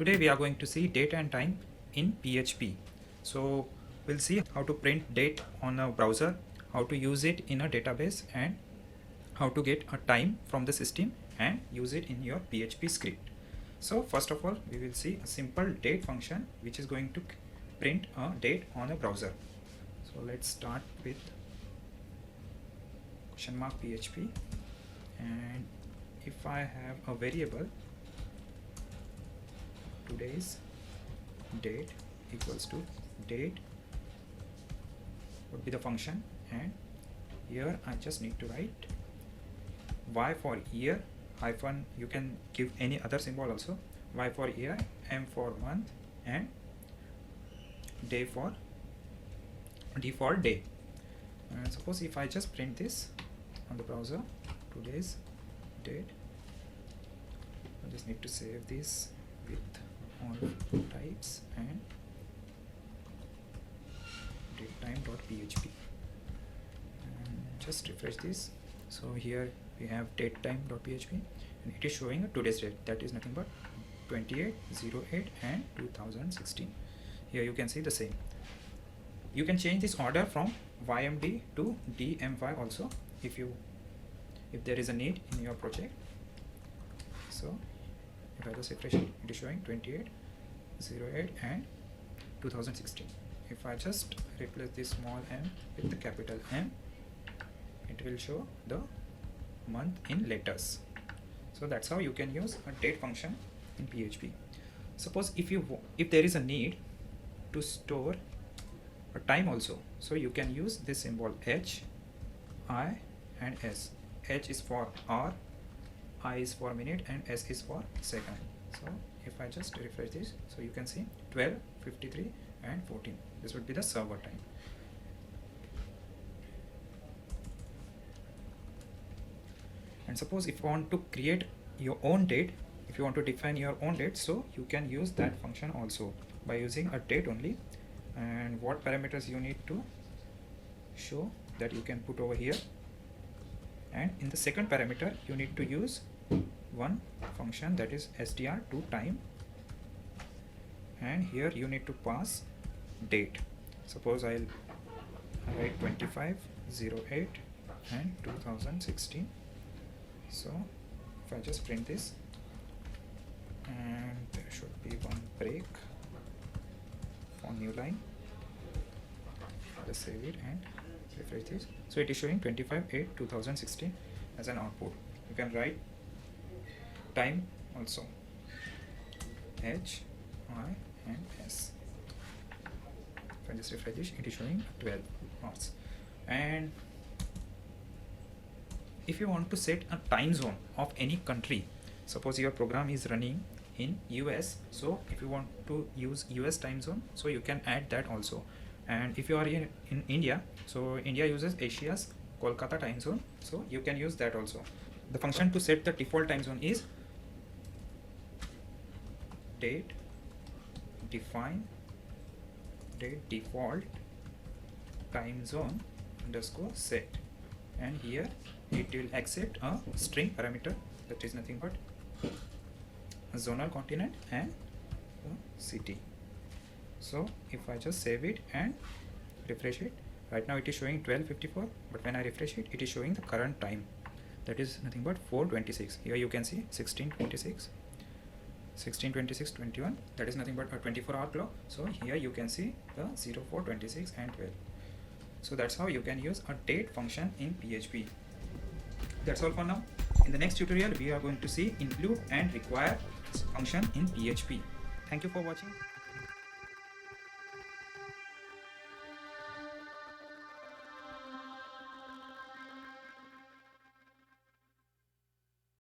Today we are going to see date and time in PHP. So we'll see how to print date on a browser, how to use it in a database, and how to get a time from the system and use it in your PHP script. So first of all, we will see a simple date function which is going to print a date on a browser. So let's start with $PHP, and if I have a variable today's date equals to date would be the function, and here I just need to write y for year hyphen, you can give any other symbol also, y for year, m for month, and day for d for day. And suppose if I just print this on the browser, today's date, I just need to save this with all types and datetime.php, and just refresh this. So here we have datetime.php, and it is showing a today's date, that is nothing but 28/08 and 2016. Here you can see the same. You can change this order from YMD to DMY also if there is a need in your project. So if I just refresh it, it is showing 28/08 and 2016. If I just replace this small m with the capital M, it will show the month in letters. So that's how you can use a date function in PHP. Suppose if there is a need to store a time also, so you can use this symbol H, I, and S. H is for hour, I is for minute, and S is for second. So if I just refresh this, so you can see 12, 53, and 14. This would be the server time. And suppose if you want to create your own date, if you want to define your own date, so you can use that function also by using a date only. And what parameters you need to show, that you can put over here. And in the second parameter, you need to use one function, that is str to time, and here you need to pass date. Suppose I'll write 25/08 and 2016. So if I just print this, and there should be one break on new line, just save it and refresh this. So it is showing 25/8/2016 as an output. You can write time also, H, I, and S. If I just refresh this, it is showing 12 hours. And if you want to set a time zone of any country, suppose your program is running in US, so if you want to use US time zone, so you can add that also. And if you are in India, so India uses Asia's Kolkata time zone, so you can use that also. The function to set the default time zone is date define date default time zone underscore set, and here it will accept a string parameter, that is nothing but a zonal continent and a city. So if I just save it and refresh it, right now it is showing 12:54, but when I refresh it, it is showing the current time, that is nothing but 4:26. Here you can see 16:26, 16:26:21, that is nothing but a 24-hour clock. So here you can see the 04:26 and 12. So that's how you can use a date function in PHP. That's all for now. In the next tutorial, we are going to see include and require function in PHP. Thank you for watching.